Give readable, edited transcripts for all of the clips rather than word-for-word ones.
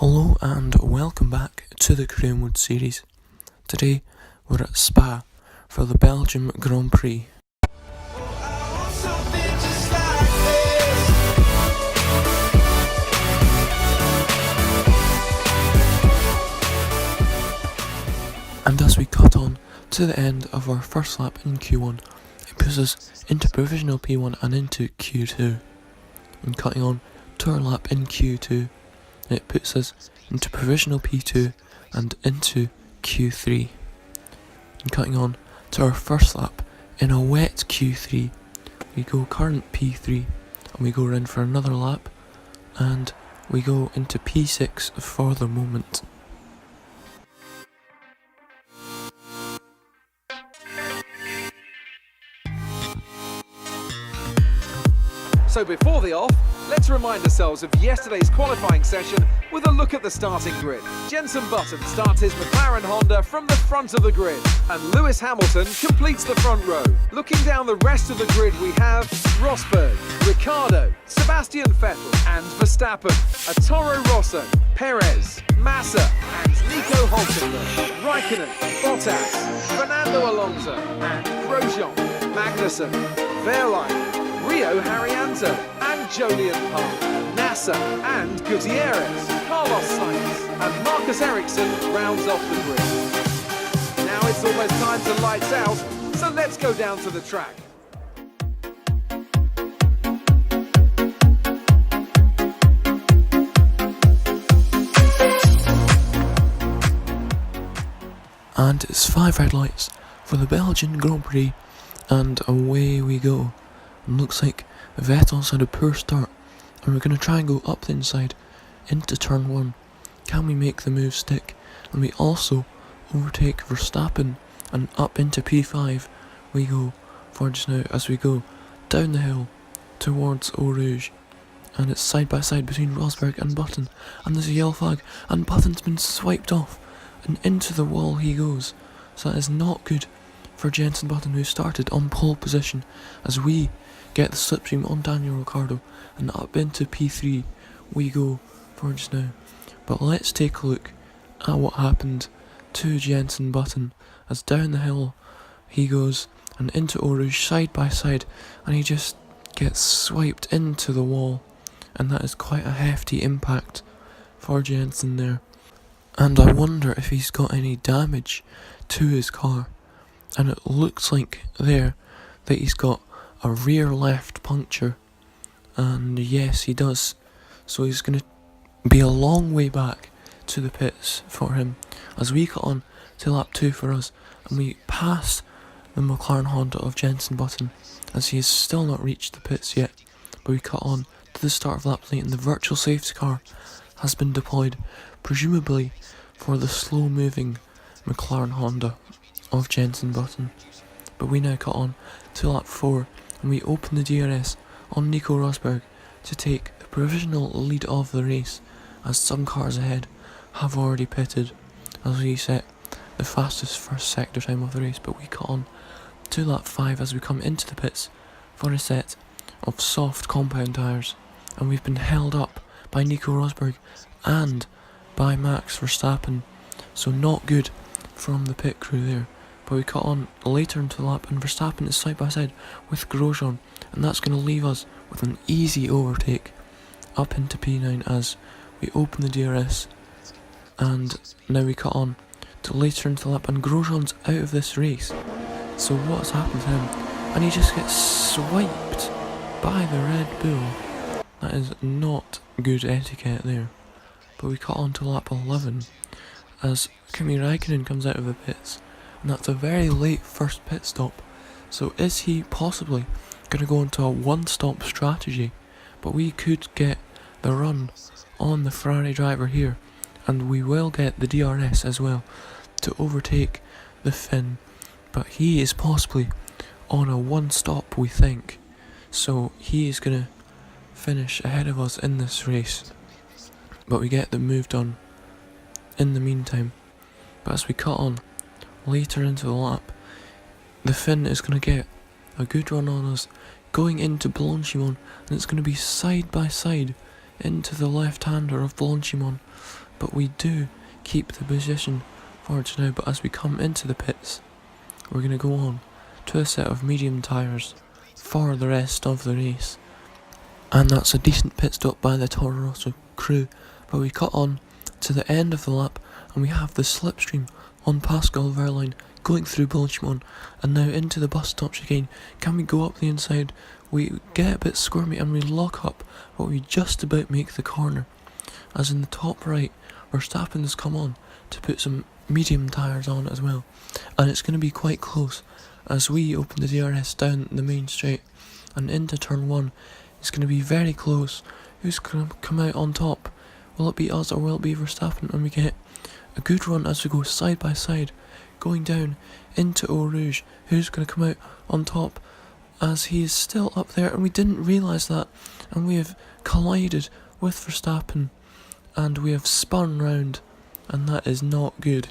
Hello and welcome back to the Career Mode series. Today we're at Spa for the Belgium Grand Prix. And as we cut on to the end of our first lap in Q1, it puts us into provisional P1 and into Q2. And cutting on to our lap in Q2, it puts us into provisional P2 and into Q3. And cutting on to our first lap in a wet Q3, we go current P3 and we go around for another lap and we go into P6 for the moment. So before the off, let's remind ourselves of yesterday's qualifying session with a look at the starting grid. Jenson Button starts his McLaren Honda from the front of the grid, and Lewis Hamilton completes the front row. Looking down the rest of the grid, we have Rosberg, Ricciardo, Sebastian Vettel and Verstappen, Toro Rosso, Perez, Massa and Nico Hulkenberg, Raikkonen, Bottas, Fernando Alonso and Grosjean, Magnussen, Wehrlein, Rio Haryanto and Jolyon Park, Nasser and Gutierrez, Carlos Sainz and Marcus Ericsson rounds off the grid. Now it's almost time to lights out, so let's go down to the track. And it's 5 red lights for the Belgian Grand Prix and away we go. And looks like Vettel's had a poor start and we're going to try and go up the inside into turn 1. Can we make the move stick? And we also overtake Verstappen and up into P5 we go for just now as we go down the hill towards Eau Rouge. And it's side by side between Rosberg and Button, and there's a yellow flag and Button's been swiped off and into the wall he goes. So that is not good for Jenson Button, who started on pole position, as we get the slipstream on Daniel Ricciardo and up into P3 we go for just now. But let's take a look at what happened to Jenson Button as down the hill he goes and into Eau Rouge side by side, and he just gets swiped into the wall, and that is quite a hefty impact for Jenson there. And I wonder if he's got any damage to his car, and it looks like there that he's got a rear left puncture, and yes he does, so he's going to be a long way back to the pits for him as we cut on to lap 2 for us, and we pass the McLaren Honda of Jenson Button as he has still not reached the pits yet, but we cut on to the start of lap 8 and the virtual safety car has been deployed, presumably for the slow moving McLaren Honda of Jenson Button. But we now cut on to lap 4 and we open the DRS on Nico Rosberg to take the provisional lead of the race, as some cars ahead have already pitted as we set the fastest first sector time of the race. But we cut on to lap 5 as we come into the pits for a set of soft compound tyres, and we've been held up by Nico Rosberg and by Max Verstappen, so not good from the pit crew there. But we cut on later into the lap and Verstappen is side by side with Grosjean, and that's going to leave us with an easy overtake up into P9 as we open the DRS. And now we cut on to later into the lap and Grosjean's out of this race. So what's happened to him? And he just gets swiped by the Red Bull. That is not good etiquette there. But we cut on to lap 11 as Kimi Raikkonen comes out of the pits, and that's a very late first pit stop. So is he possibly going to go into a one-stop strategy? But we could get the run on the Ferrari driver here, and we will get the DRS as well to overtake the Finn. But he is possibly on a one-stop, we think. So he is going to finish ahead of us in this race. But we get the move done in the meantime. But as we cut on later into the lap, the Finn is going to get a good run on us going into Blanchimon, and it's going to be side by side into the left-hander of Blanchimon, but we do keep the position forwards now. But as we come into the pits, we're going to go on to a set of medium tyres for the rest of the race. And that's a decent pit stop by the Toro Rosso crew, but we cut on to the end of the lap and we have the slipstream on Pascal Wehrlein going through Belgium and now into the bus stop chicane. Can we go up the inside? We get a bit squirmy and we lock up, but we just about make the corner. As in the top right, Verstappen has come on to put some medium tyres on as well, and it's going to be quite close as we open the DRS down the main straight and into turn 1. It's going to be very close. Who's going to come out on top? Will it be us or will it be Verstappen? And we get a good run as we go side by side, going down into Eau Rouge. Who's going to come out on top as he is still up there, and we didn't realise that, and we have collided with Verstappen and we have spun round, and that is not good.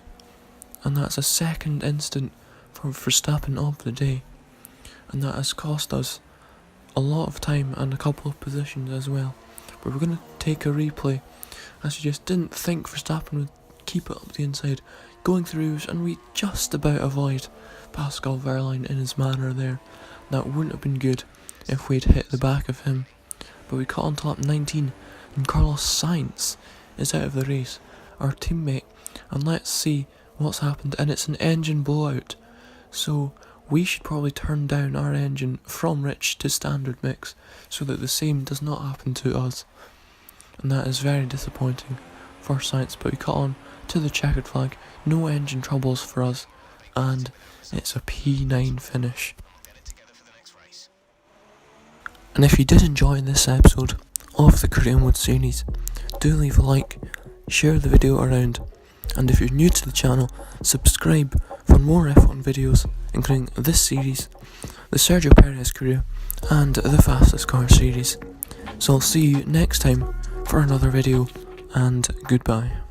And that's a second incident for Verstappen of the day, and that has cost us a lot of time and a couple of positions as well. But we're going to take a replay as we just didn't think Verstappen would keep it up the inside, going through, and we just about avoid Pascal Wehrlein in his manner there. That wouldn't have been good if we'd hit the back of him. But we cut on to lap 19 and Carlos Sainz is out of the race, our teammate, and let's see what's happened. And it's an engine blowout, so we should probably turn down our engine from rich to standard mix so that the same does not happen to us. And that is very disappointing for Sainz, but we cut on to the checkered flag. No engine troubles for us, and it's a P9 finish. And if you did enjoy this episode of the Korean Wood series, do leave a like, share the video around, and if you're new to the channel, subscribe for more F1 videos, including this series, the Sergio Perez career, and the Fastest Car series. So I'll see you next time for another video, and goodbye.